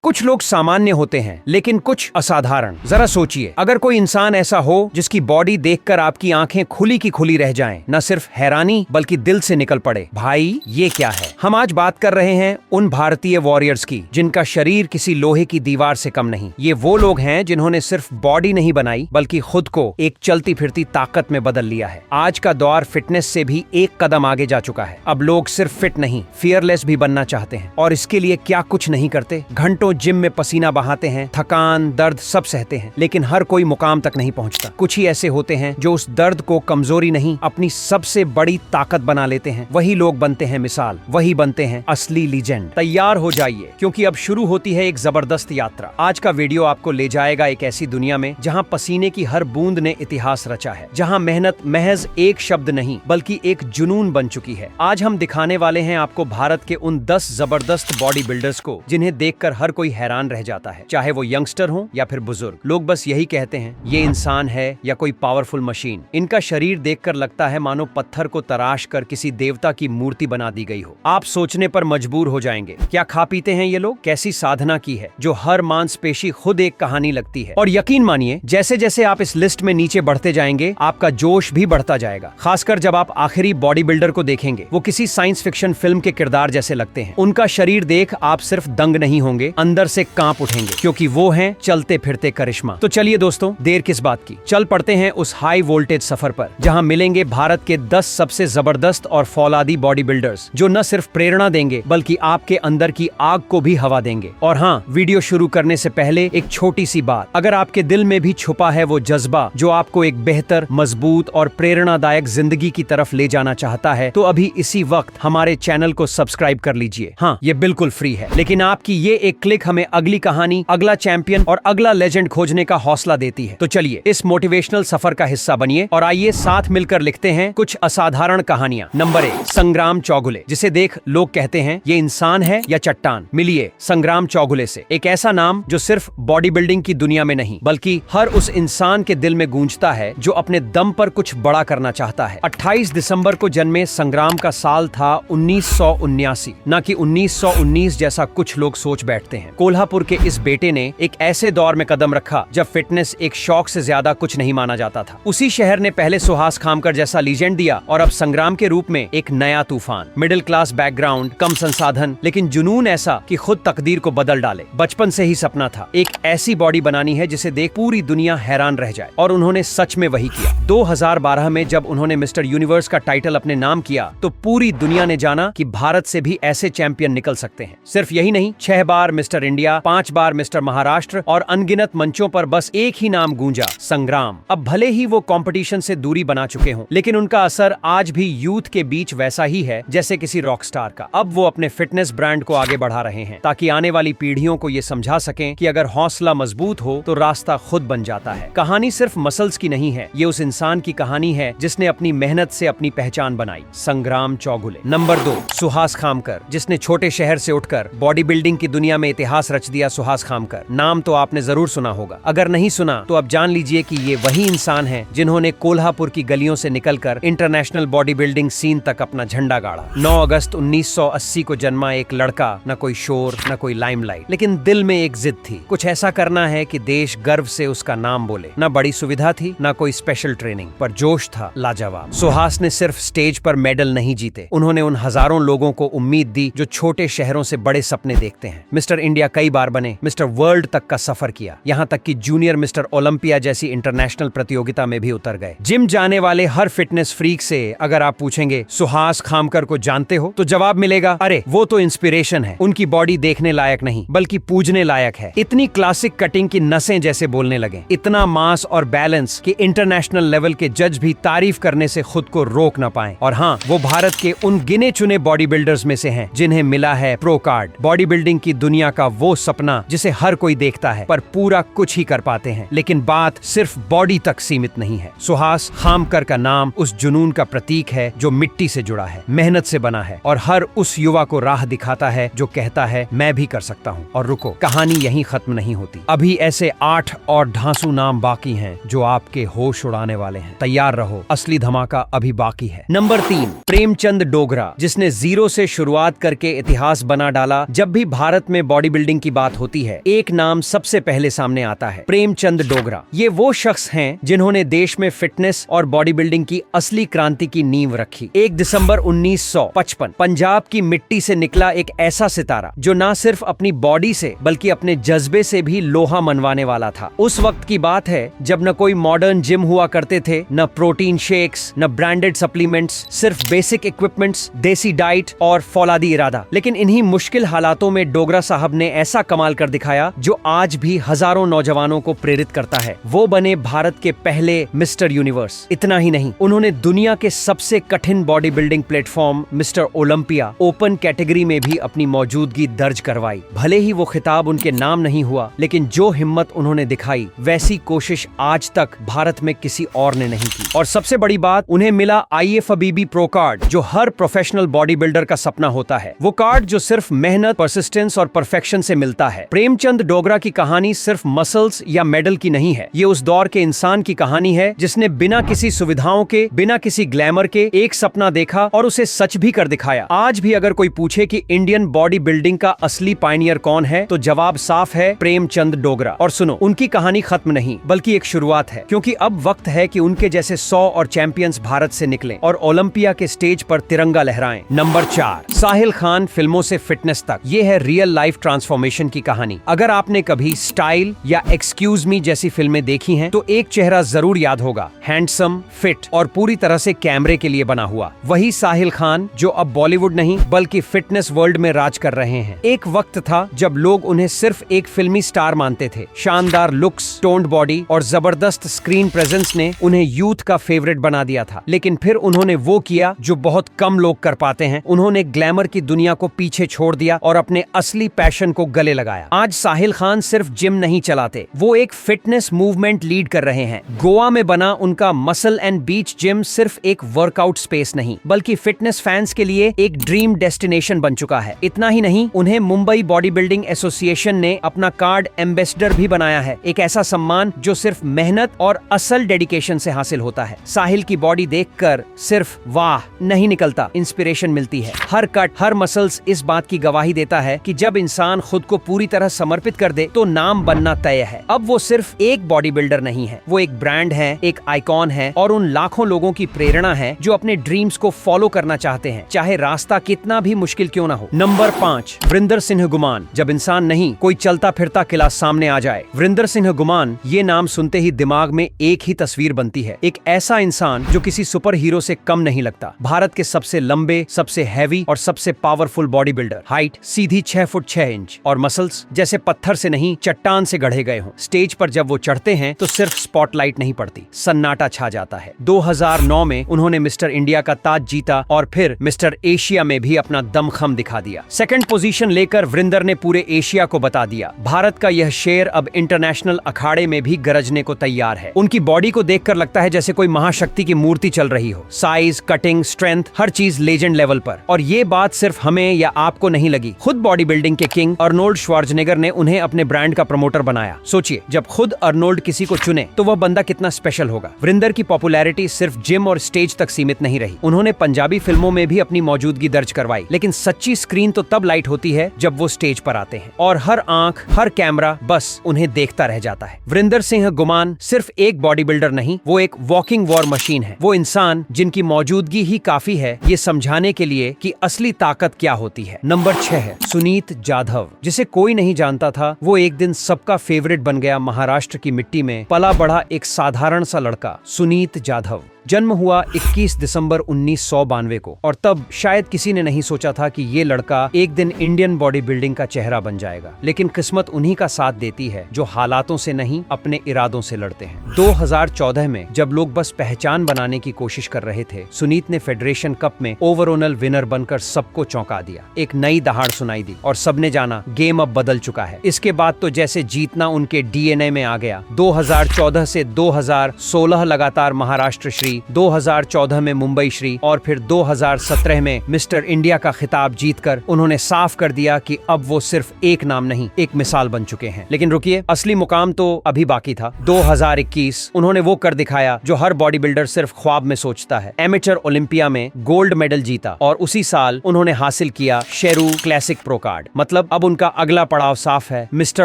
कुछ लोग सामान्य होते हैं लेकिन कुछ असाधारण। जरा सोचिए, अगर कोई इंसान ऐसा हो जिसकी बॉडी देखकर आपकी आंखें खुली की खुली रह जाएं, न सिर्फ हैरानी बल्कि दिल से निकल पड़े, भाई ये क्या है। हम आज बात कर रहे हैं उन भारतीय वॉरियर्स की जिनका शरीर किसी लोहे की दीवार से कम नहीं। ये वो लोग हैं जिन्होंने सिर्फ बॉडी नहीं बनाई बल्कि खुद को एक चलती फिरती ताकत में बदल लिया है। आज का दौर फिटनेस से भी एक कदम आगे जा चुका है। अब लोग सिर्फ फिट नहीं, फियरलेस भी बनना चाहते हैं। और इसके लिए क्या कुछ नहीं करते, घंटों जिम में पसीना बहाते हैं, थकान दर्द सब सहते हैं, लेकिन हर कोई मुकाम तक नहीं पहुंचता। कुछ ही ऐसे होते हैं जो उस दर्द को कमजोरी नहीं, अपनी सबसे बड़ी ताकत बना लेते हैं। वही लोग बनते हैं मिसाल, वही बनते हैं असली लीजेंड। तैयार हो जाइए, क्योंकि अब शुरू होती है एक जबरदस्त यात्रा। आज का वीडियो आपको ले जाएगा एक ऐसी दुनिया में जहां पसीने की हर बूंद ने इतिहास रचा है, जहां मेहनत महज एक शब्द नहीं बल्कि एक जुनून बन चुकी है। आज हम दिखाने वाले हैं आपको भारत के उन 10 जबरदस्त बॉडी बिल्डर्स को जिन्हें देखकर हर कोई हैरान रह जाता है, चाहे वो यंगस्टर हो या फिर बुजुर्ग। लोग बस यही कहते हैं, ये इंसान है या कोई पावरफुल मशीन। इनका शरीर देखकर लगता है मानो पत्थर को तराश कर किसी देवता की मूर्ति बना दी गई हो। आप सोचने पर मजबूर हो जाएंगे, क्या खा पीते हैं ये लोग, कैसी साधना की है जो हर मांसपेशी खुद एक कहानी लगती है। और यकीन मानिए, जैसे जैसे आप इस लिस्ट में नीचे बढ़ते जाएंगे आपका जोश भी बढ़ता जाएगा। खासकर जब आप आखिरी बॉडी बिल्डर को देखेंगे, वो किसी साइंस फिक्शन फिल्म के किरदार जैसे लगते हैं। उनका शरीर देख आप सिर्फ दंग नहीं होंगे, अंदर से कांप उठेंगे, क्योंकि वो हैं चलते फिरते करिश्मा। तो चलिए दोस्तों, देर किस बात की, चल पड़ते हैं उस हाई वोल्टेज सफर पर, जहां मिलेंगे भारत के 10 सबसे जबरदस्त और फौलादी बॉडी बिल्डर्स जो न सिर्फ प्रेरणा देंगे बल्कि आपके अंदर की आग को भी हवा देंगे। और हाँ, वीडियो शुरू करने से पहले एक छोटी सी बात, अगर आपके दिल में भी छुपा है वो जज्बा जो आपको एक बेहतर, मजबूत और प्रेरणादायक जिंदगी की तरफ ले जाना चाहता है, तो अभी इसी वक्त हमारे चैनल को सब्सक्राइब कर लीजिए। हाँ, ये बिल्कुल फ्री है, लेकिन आपकी ये एक क्लिक हमें अगली कहानी, अगला चैंपियन और अगला लेजेंड खोजने का हौसला देती है। तो चलिए इस मोटिवेशनल सफर का हिस्सा बनिए और आइए साथ मिलकर लिखते हैं कुछ असाधारण कहानियां। नंबर 1, संग्राम चौगुले, जिसे देख लोग कहते हैं ये इंसान है या चट्टान। मिलिए संग्राम चौगुले से, एक ऐसा नाम जो सिर्फ बॉडी बिल्डिंग की दुनिया में नहीं बल्कि हर उस इंसान के दिल में गूंजता है जो अपने दम पर कुछ बड़ा करना चाहता है। 28 दिसंबर को जन्मे संग्राम का साल था 1979, न कि 1919 जैसा कुछ लोग सोच बैठते हैं। कोल्हापुर के इस बेटे ने एक ऐसे दौर में कदम रखा जब फिटनेस एक शौक से ज्यादा कुछ नहीं माना जाता था। उसी शहर ने पहले सुहास खामकर जैसा लीजेंड दिया और अब संग्राम के रूप में एक नया तूफान। मिडिल क्लास बैकग्राउंड, कम संसाधन, लेकिन जुनून ऐसा कि खुद तकदीर को बदल डाले। बचपन से ही सपना था एक ऐसी बॉडी बनानी है जिसे देख पूरी दुनिया हैरान रह जाए, और उन्होंने सच में वही किया। 2012 में जब उन्होंने मिस्टर यूनिवर्स का टाइटल अपने नाम किया तो पूरी दुनिया ने जाना कि भारत से भी ऐसे चैंपियन निकल सकते हैं। सिर्फ यही नहीं, 6 बार मिस्टर इंडिया, 5 बार मिस्टर महाराष्ट्र और अनगिनत मंचों पर बस एक ही नाम गूंजा, संग्राम। अब भले ही वो कंपटीशन से दूरी बना चुके हों, लेकिन उनका असर आज भी यूथ के बीच वैसा ही है जैसे किसी रॉक स्टार का। अब वो अपने फिटनेस ब्रांड को आगे बढ़ा रहे हैं ताकि आने वाली पीढ़ियों को ये समझा सकें कि अगर हौसला मजबूत हो तो रास्ता खुद बन जाता है। कहानी सिर्फ मसल्स की नहीं है, ये उस इंसान की कहानी है जिसने अपनी मेहनत से अपनी पहचान बनाई, संग्राम चौगुले। नंबर 2, सुहास खामकर, जिसने छोटे शहर से उठकर बॉडी बिल्डिंग की दुनिया में इतिहास रच दिया। सुहास खामकर नाम तो आपने जरूर सुना होगा, अगर नहीं सुना तो अब जान लीजिए कि ये वही इंसान है जिन्होंने कोल्हापुर की गलियों से निकलकर इंटरनेशनल बॉडी बिल्डिंग सीन तक अपना झंडा गाड़ा। 9 अगस्त 1980 को जन्मा एक लड़का, न कोई शोर न कोई लाइमलाइट, लेकिन दिल में एक जिद थी, कुछ ऐसा करना है कि देश गर्व से उसका नाम बोले। न बड़ी सुविधा थी, न कोई स्पेशल ट्रेनिंग, पर जोश था लाजवाब। सुहास ने सिर्फ स्टेज पर मेडल नहीं जीते, उन्होंने उन हजारों लोगों को उम्मीद दी जो छोटे शहरों से बड़े सपने देखते हैं। मिस्टर इंडिया कई बार बने, मिस्टर वर्ल्ड तक का सफर किया, यहाँ तक कि जूनियर मिस्टर ओलंपिया जैसी इंटरनेशनल प्रतियोगिता में भी उतर गए। जिम जाने वाले हर फिटनेस फ्रीक से अगर आप पूछेंगे सुहास खामकर को जानते हो, तो जवाब मिलेगा, अरे वो तो इंस्पिरेशन है, उनकी बॉडी देखने लायक नहीं बल्कि पूजने लायक है। इतनी क्लासिक कटिंग की नसें जैसे बोलने लगे, इतना मास और बैलेंस कि इंटरनेशनल लेवल के जज भी तारीफ करने से खुद को रोक न पाए। और हाँ, वो भारत के उन गिने चुने बॉडी बिल्डर्स में से हैं जिन्हें मिला है प्रो कार्ड, बॉडी बिल्डिंग की दुनिया का वो सपना जिसे हर कोई देखता है पर पूरा कुछ ही कर पाते हैं। लेकिन बात सिर्फ बॉडी तक सीमित नहीं है। सुहास खामकर का नाम उस जुनून का प्रतीक है जो मिट्टी से जुड़ा है, मेहनत से बना है और हर उस युवा को राह दिखाता है जो कहता है मैं भी कर सकता हूँ। और रुको, कहानी यहीं खत्म नहीं होती, अभी ऐसे 8 और ढांसू नाम बाकी हैं जो आपके होश उड़ाने वाले हैं। तैयार रहो, असली धमाका अभी बाकी है। नंबर 3, प्रेमचंद डोगरा, जिसने जीरो से शुरुआत करके इतिहास बना डाला। जब भी भारत में बॉडी बिल्डिंग की बात होती है, एक नाम सबसे पहले सामने आता है, प्रेमचंद डोगरा। ये वो शख्स हैं जिन्होंने देश में फिटनेस और बॉडी बिल्डिंग की असली क्रांति की नींव रखी। 1 दिसंबर 1955 पंजाब की मिट्टी से निकला एक ऐसा सितारा जो न सिर्फ अपनी बॉडी से बल्कि अपने जज्बे से भी लोहा मनवाने वाला था। उस वक्त की बात है जब न कोई मॉडर्न जिम हुआ करते थे, न प्रोटीन शेक्स, न ब्रांडेड सप्लीमेंट्स, सिर्फ बेसिक इक्विपमेंट्स, देसी डाइट और फौलादी इरादा। लेकिन इन्हीं मुश्किल हालातों में डोगरा साहब ने ऐसा कमाल कर दिखाया जो आज भी हजारों नौजवानों को प्रेरित करता है। वो बने भारत के पहले मिस्टर यूनिवर्स। इतना ही नहीं, उन्होंने दुनिया के सबसे कठिन body building platform mister Olympia open category में भी अपनी मौजूदगी दर्ज करवाई। भले ही वो खिताब उनके नाम नहीं हुआ, लेकिन जो हिम्मत उन्होंने दिखाई वैसी कोशिश आज तक भारत में किसी और ने नहीं की। और सबसे बड़ी बात, उन्हें मिला IFBB प्रो कार्ड, जो हर प्रोफेशनल बॉडी बिल्डर का सपना होता है। वो कार्ड जो सिर्फ मेहनत, परसिस्टेंस और परफेक्शन से मिलता है। प्रेमचंद डोगरा की कहानी सिर्फ मसल्स या मेडल की नहीं है, ये उस दौर के इंसान की कहानी है जिसने बिना किसी सुविधाओं के, बिना किसी ग्लैमर के एक सपना देखा और उसे सच भी कर दिखाया। आज भी अगर कोई पूछे कि इंडियन बॉडी बिल्डिंग का असली पायनियर कौन है, तो जवाब साफ है, प्रेमचंद डोगरा। और सुनो, उनकी कहानी खत्म नहीं बल्कि एक शुरुआत है, क्योंकि अब वक्त है कि उनके जैसे 100 और चैंपियंस भारत से निकलें और ओलंपिया के स्टेज पर तिरंगा लहराएं। नंबर 4, साहिल खान। फिल्मों से फिटनेस तक, ये है रियल लाइफ ट्रांसफॉर्मेशन की कहानी। अगर आपने कभी स्टाइल या एक्सक्यूज मी जैसी फिल्में देखी हैं, तो एक चेहरा जरूर याद होगा, हैंडसम, फिट और पूरी तरह से कैमरे के लिए बना हुआ। वही साहिल खान जो अब बॉलीवुड नहीं बल्कि फिटनेस वर्ल्ड में राज कर रहे हैं। एक वक्त था जब लोग उन्हें सिर्फ एक फिल्मी स्टार मानते थे। शानदार लुक्स, टोन्ड बॉडी और जबरदस्त स्क्रीन प्रेजेंस ने उन्हें यूथ का फेवरेट बना दिया था। लेकिन फिर उन्होंने वो किया जो बहुत कम लोग कर पाते हैं, उन्होंने ग्लैमर की दुनिया को पीछे छोड़ दिया और अपने असली पैशन को गले लगाया। आज साहिल खान सिर्फ जिम नहीं चलाते, वो एक फिटनेस मूवमेंट लीड कर रहे हैं। गोवा में बना उनका मसल एंड बीच जिम सिर्फ एक वर्कआउट स्पेस नहीं बल्कि फिटनेस फैंस के लिए एक ड्रीम डेस्टिनेशन बन चुका है। इतना ही नहीं, उन्हें मुंबई बॉडी बिल्डिंग एसोसिएशन ने अपना कार्ड एम्बेसडर भी बनाया है, एक ऐसा सम्मान जो सिर्फ मेहनत और असल डेडिकेशन से हासिल होता है। साहिल की बॉडी देखकर सिर्फ वाह नहीं निकलता, इंस्पिरेशन मिलती है। हर कट, हर मसल्स इस बात की गवाही देता है कि जब इंसान खुद को पूरी तरह समर्पित कर दे तो नाम बनना तय है। अब वो सिर्फ एक बॉडी बिल्डर नहीं है, वो एक ब्रांड है, एक आइकॉन है और उन लाखों लोगों की प्रेरणा है जो अपने ड्रीम्स को फॉलो करना चाहते हैं, चाहे रास्ता कितना भी मुश्किल क्यों ना हो। नंबर 5, वरिंदर सिंह गुमान। जब इंसान नहीं, कोई चलता फिरता किला सामने आ जाए। वरिंदर सिंह गुमान, ये नाम सुनते ही दिमाग में एक ही तस्वीर बनती है, एक ऐसा इंसान जो किसी सुपर हीरो से कम नहीं लगता। भारत के सबसे लंबे, सबसे हैवी और सबसे पावरफुल बॉडी बिल्डर। हाइट सीधी 6 फुट 6 इंच और मसल्स जैसे पत्थर से नहीं, चट्टान से गढ़े गए हों। स्टेज पर जब वो चढ़ते हैं तो सिर्फ स्पॉटलाइट नहीं पड़ती, सन्नाटा छा जाता है। 2009 में उन्होंने मिस्टर इंडिया का ताज जीता और फिर मिस्टर एशिया में भी अपना दमखम दिखा दिया। सेकंड पोजीशन लेकर वरिंदर ने पूरे एशिया को बता दिया, भारत का यह शेर अब इंटरनेशनल अखाड़े में भी गरजने को तैयार है। उनकी बॉडी को देखकर लगता है जैसे कोई महाशक्ति की मूर्ति चल रही हो। साइज, कटिंग, स्ट्रेंथ, हर चीज लेजेंड लेवल पर। और ये बात सिर्फ हमें या आपको नहीं लगी, खुद बॉडी बिल्डिंग के किंग अर्नोल्ड श्वार्ज़नेगर ने उन्हें अपने ब्रांड का प्रमोटर बनाया। सोचिए, जब खुद अर्नोल्ड किसी को चुने तो वह बंदा कितना स्पेशल होगा। वरिंदर की पॉपुलैरिटी सिर्फ जिम और स्टेज तक सीमित नहीं रही, उन्होंने पंजाबी फिल्मों में भी अपनी मौजूदगी दर्ज करवाई। लेकिन सच्ची स्क्रीन तो तब लाइट होती है जब वो स्टेज पर आते हैं और हर आंख, हर कैमरा बस उन्हें देखता रह जाता है। वरिंदर सिंह गुमान सिर्फ एक बॉडी बिल्डर नहीं, वो एक वॉकिंग वॉर मशीन है। वो इंसान जिनकी मौजूदगी ही काफी है ये समझाने के लिए कि असली ताकत क्या होती है। नंबर 6 है सुनीत जाधव, जिसे कोई नहीं जानता था, वो एक दिन सबका फेवरेट बन गया। महाराष्ट्र की मिट्टी में पला बढ़ा एक साधारण सा लड़का सुनीत जाधव। जन्म हुआ 21 दिसंबर 1992 को और तब शायद किसी ने नहीं सोचा था कि ये लड़का एक दिन इंडियन बॉडी बिल्डिंग का चेहरा बन जाएगा। लेकिन किस्मत उन्हीं का साथ देती है जो हालातों से नहीं, अपने इरादों से लड़ते हैं। 2014 में जब लोग बस पहचान बनाने की कोशिश कर रहे थे, सुनीत ने फेडरेशन कप में ओवरऑल विनर बनकर सबको चौंका दिया। एक नई दहाड़ सुनाई दी और सबने जाना गेम अब बदल चुका है। इसके बाद तो जैसे जीतना उनके DNA में आ गया। 2014 से 2016 लगातार महाराष्ट्र श्री श्री, 2014 में मुंबई श्री और फिर 2017 में मिस्टर इंडिया का खिताब जीतकर उन्होंने साफ कर दिया कि अब वो सिर्फ एक नाम नहीं, एक मिसाल बन चुके हैं। लेकिन रुकिए, असली मुकाम तो अभी बाकी था। 2021 उन्होंने वो कर दिखाया जो हर बॉडी बिल्डर सिर्फ ख्वाब में सोचता है। एमेचर ओलंपिया में गोल्ड मेडल जीता और उसी साल उन्होंने हासिल किया शेरू क्लासिक प्रो कार्ड। मतलब अब उनका अगला पड़ाव साफ है, मिस्टर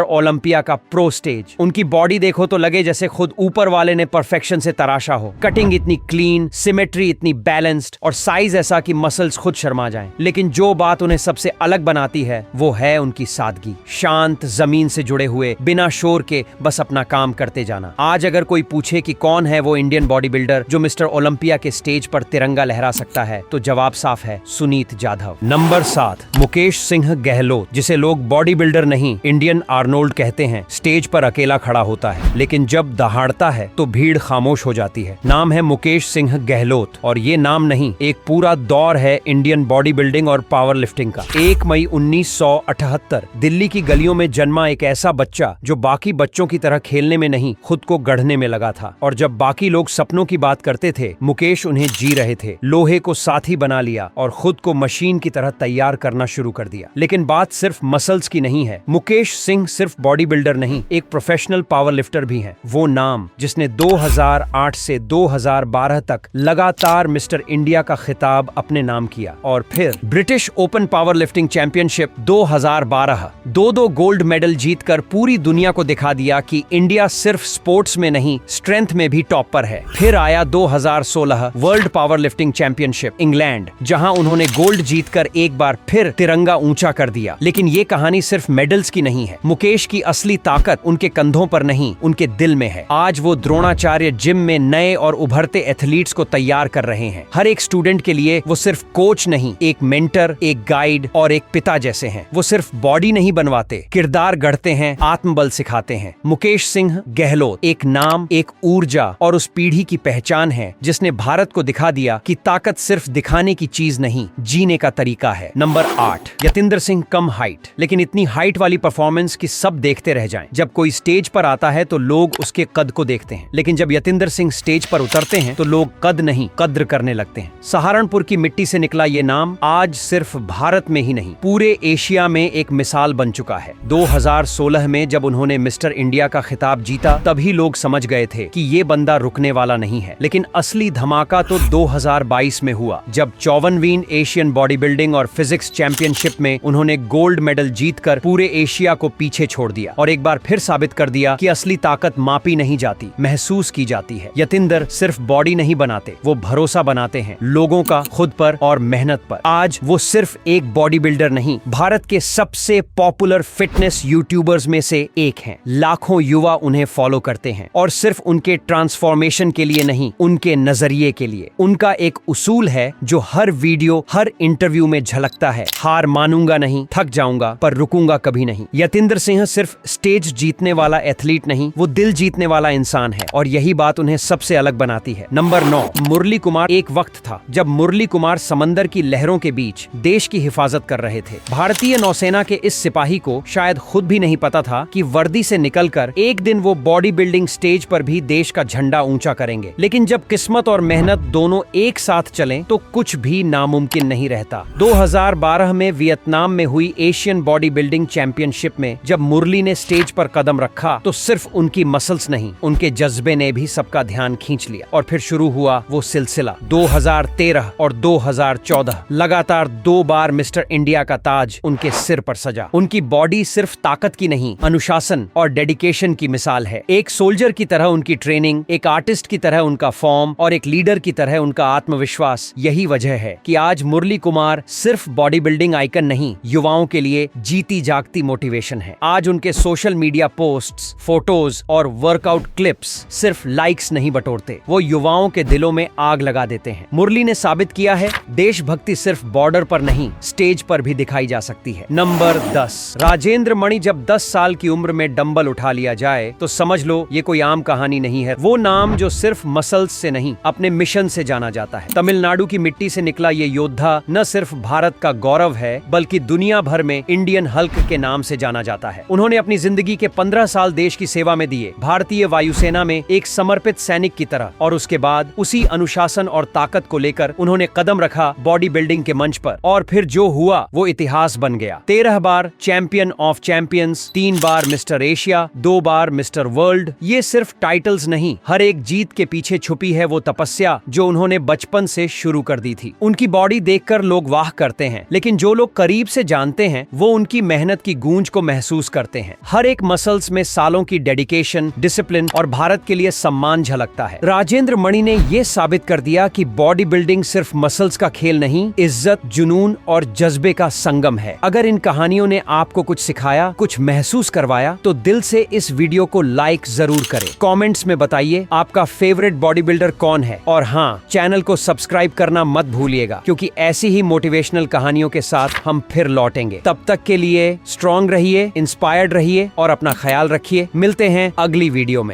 ओलंपिया का प्रो स्टेज। उनकी बॉडी देखो तो लगे जैसे खुद ऊपर वाले ने परफेक्शन से तराशा हो। कटिंग इतनी क्लीन, सिमेट्री इतनी बैलेंस्ड और साइज ऐसा कि मसल्स खुद शर्मा जाएं। लेकिन जो बात उन्हें सबसे अलग बनाती है वो है उनकी सादगी। शांत, जमीन से जुड़े हुए, बिना शोर के बस अपना काम करते जाना। आज अगर कोई पूछे कि कौन है वो इंडियन बॉडी बिल्डर जो मिस्टर ओलंपिया के स्टेज पर तिरंगा लहरा सकता है, तो जवाब साफ है, सुनीत जाधव। नंबर 7, मुकेश सिंह गहलोत, जिसे लोग बॉडी बिल्डर नहीं इंडियन आर्नोल्ड कहते हैं, स्टेज पर अकेला खड़ा होता है, लेकिन जब दहाड़ता है तो भीड़ खामोश हो जाती है। नाम है मुकेश सिंह गहलोत और ये नाम नहीं, एक पूरा दौर है इंडियन बॉडी बिल्डिंग और पावर लिफ्टिंग का। 1 मई 1978 दिल्ली की गलियों में जन्मा एक ऐसा बच्चा जो बाकी बच्चों की तरह खेलने में नहीं, खुद को गढ़ने में लगा था। और जब बाकी लोग सपनों की बात करते थे, मुकेश उन्हें जी रहे थे। लोहे को साथी बना लिया और खुद को मशीन की तरह तैयार करना शुरू कर दिया। लेकिन बात सिर्फ मसल्स की नहीं है। मुकेश सिंह सिर्फ बॉडी बिल्डर नहीं, एक प्रोफेशनल पावर लिफ्टर भी है। वो नाम जिसने 2008 से 2012 तक लगातार मिस्टर इंडिया का खिताब अपने नाम किया और फिर British open power lifting championship 2012 दो गोल्ड मेडल जीतकर पूरी दुनिया को दिखा दिया कि इंडिया सिर्फ स्पोर्ट्स में नहीं, स्ट्रेंथ में भी टॉप पर है। फिर आया 2016 world power lifting championship England, जहां उन्होंने गोल्ड जीतकर एक बार फिर तिरंगा ऊंचा कर दिया। लेकिन ये कहानी सिर्फ मेडल्स की नहीं है। मुकेश की असली ताकत उनके कंधों पर नहीं, उनके दिल में है। आज वो द्रोणाचार्य जिम में नए और उभरते एथलीट्स को तैयार कर रहे हैं। हर एक स्टूडेंट के लिए वो सिर्फ कोच नहीं, एक मेंटर, एक गाइड और एक पिता जैसे हैं। वो सिर्फ बॉडी नहीं बनवाते, किरदार गढ़ते हैं, आत्मबल सिखाते हैं। मुकेश सिंह गहलोत एक नाम, एक ऊर्जा और उस पीढ़ी की पहचान है जिसने भारत को दिखा दिया कि ताकत सिर्फ दिखाने की चीज नहीं, जीने का तरीका है। नंबर 8, यतिंदर सिंह कम हाइट, लेकिन इतनी हाइट वाली परफॉर्मेंस कि सब देखते रह जाएं। जब कोई स्टेज पर आता है तो लोग उसके कद को देखते हैं, लेकिन जब यतिंदर सिंह स्टेज पर उतरते हैं तो लोग कद नहीं, कद्र करने लगते हैं। सहारनपुर की मिट्टी से निकला ये नाम आज सिर्फ भारत में ही नहीं, पूरे एशिया में एक मिसाल बन चुका है। 2016 में जब उन्होंने मिस्टर इंडिया का खिताब जीता, तभी लोग समझ गए थे कि ये बंदा रुकने वाला नहीं है। लेकिन असली धमाका तो 2022 में हुआ, जब 54वीं एशियन बॉडी बिल्डिंग और फिजिक्स चैंपियनशिप में उन्होंने गोल्ड मेडल जीतकर पूरे एशिया को पीछे छोड़ दिया और एक बार फिर साबित कर दिया कि असली ताकत मापी नहीं जाती, महसूस की जाती है। यतिंदर सिर्फ बॉडी नहीं बनाते, वो भरोसा बनाते हैं लोगों का, खुद पर और मेहनत पर। आज वो सिर्फ एक बॉडी बिल्डर नहीं, भारत के सबसे पॉपुलर फिटनेस यूट्यूबर्स में से एक हैं। लाखों युवा उन्हें फॉलो करते हैं और सिर्फ उनके ट्रांसफॉर्मेशन के लिए नहीं, उनके नजरिए के लिए। उनका एक उसूल है जो हर वीडियो, हर इंटरव्यू में झलकता है, हार मानूंगा नहीं, थक जाऊंगा पर रुकूंगा कभी नहीं। यतिंदर सिंह सिर्फ स्टेज जीतने वाला एथलीट नहीं, वो दिल जीतने वाला इंसान है और यही बात उन्हें सबसे अलग बनाती है। नंबर 9, मुरली कुमार। एक वक्त था जब मुरली कुमार समंदर की लहरों के बीच देश की हिफाजत कर रहे थे। भारतीय नौसेना के इस सिपाही को शायद खुद भी नहीं पता था कि वर्दी से निकलकर एक दिन वो बॉडी बिल्डिंग स्टेज पर भी देश का झंडा ऊंचा करेंगे। लेकिन जब किस्मत और मेहनत दोनों एक साथ चलें तो कुछ भी नामुमकिन नहीं रहता। 2012 में वियतनाम में हुई एशियन बॉडी बिल्डिंग चैंपियनशिप में जब मुरली ने स्टेज पर कदम रखा तो सिर्फ उनकी मसल्स नहीं, उनके जज्बे ने भी सबका ध्यान खींच लिया। और फिर शुरू हुआ वो सिलसिला। 2013 और 2014 लगातार 2 बार मिस्टर इंडिया का ताज उनके सिर पर सजा। उनकी बॉडी सिर्फ ताकत की नहीं, अनुशासन और डेडिकेशन की मिसाल है। एक सोल्जर की तरह उनकी ट्रेनिंग, एक आर्टिस्ट की तरह उनका फॉर्म और एक लीडर की तरह उनका आत्मविश्वास। यही वजह है कि आज मुरली कुमार सिर्फ बॉडी बिल्डिंग आइकन नहीं, युवाओं के लिए जीती जागती मोटिवेशन है। आज उनके सोशल मीडिया पोस्ट्स, फोटोज और वर्कआउट क्लिप्स सिर्फ लाइक्स नहीं बटोरते, वो युवाओं के दिलों में आग लगा देते हैं। मुरली ने साबित किया है देशभक्ति सिर्फ बॉर्डर पर नहीं, स्टेज पर भी दिखाई जा सकती है। नंबर 10, राजेंद्र मणि। जब 10 साल की उम्र में डंबल उठा लिया जाए तो समझ लो ये कोई आम कहानी नहीं है। वो नाम जो सिर्फ मसल्स से नहीं, अपने मिशन से जाना जाता है। तमिलनाडु की मिट्टी से निकला ये योद्धा न सिर्फ भारत का गौरव है, बल्कि दुनिया भर में इंडियन हल्क के नाम से जाना जाता है। उन्होंने अपनी जिंदगी के 15 साल देश की सेवा में दिए, भारतीय वायुसेना में एक समर्पित सैनिक की तरह, और उसके के बाद उसी अनुशासन और ताकत को लेकर उन्होंने कदम रखा बॉडी बिल्डिंग के मंच पर, और फिर जो हुआ वो इतिहास बन गया। 13 बार चैंपियन ऑफ चैंपियंस, 3 बार मिस्टर एशिया, 2 बार मिस्टर वर्ल्ड। ये सिर्फ टाइटल्स नहीं, हर एक जीत के पीछे छुपी है वो तपस्या जो उन्होंने बचपन से शुरू कर दी थी। उनकी बॉडी देखकर लोग वाह करते हैं, लेकिन जो लोग करीब से जानते हैं वो उनकी मेहनत की गूंज को महसूस करते हैं। हर एक मसल्स में सालों की डेडिकेशन, डिसिप्लिन और भारत के लिए सम्मान झलकता है। राजेंद्र मणि ने ये साबित कर दिया कि बॉडी बिल्डिंग सिर्फ मसल्स का खेल नहीं, इज्जत, जुनून और जज्बे का संगम है। अगर इन कहानियों ने आपको कुछ सिखाया, कुछ महसूस करवाया, तो दिल से इस वीडियो को लाइक जरूर करें। कमेंट्स में बताइए आपका फेवरेट बॉडी बिल्डर कौन है, और हाँ, चैनल को सब्सक्राइब करना मत भूलिएगा, क्योंकि ऐसी ही मोटिवेशनल कहानियों के साथ हम फिर लौटेंगे। तब तक के लिए स्ट्रांग रहिए, इंस्पायर्ड रहिए और अपना ख्याल रखिए। मिलते हैं अगली वीडियो में।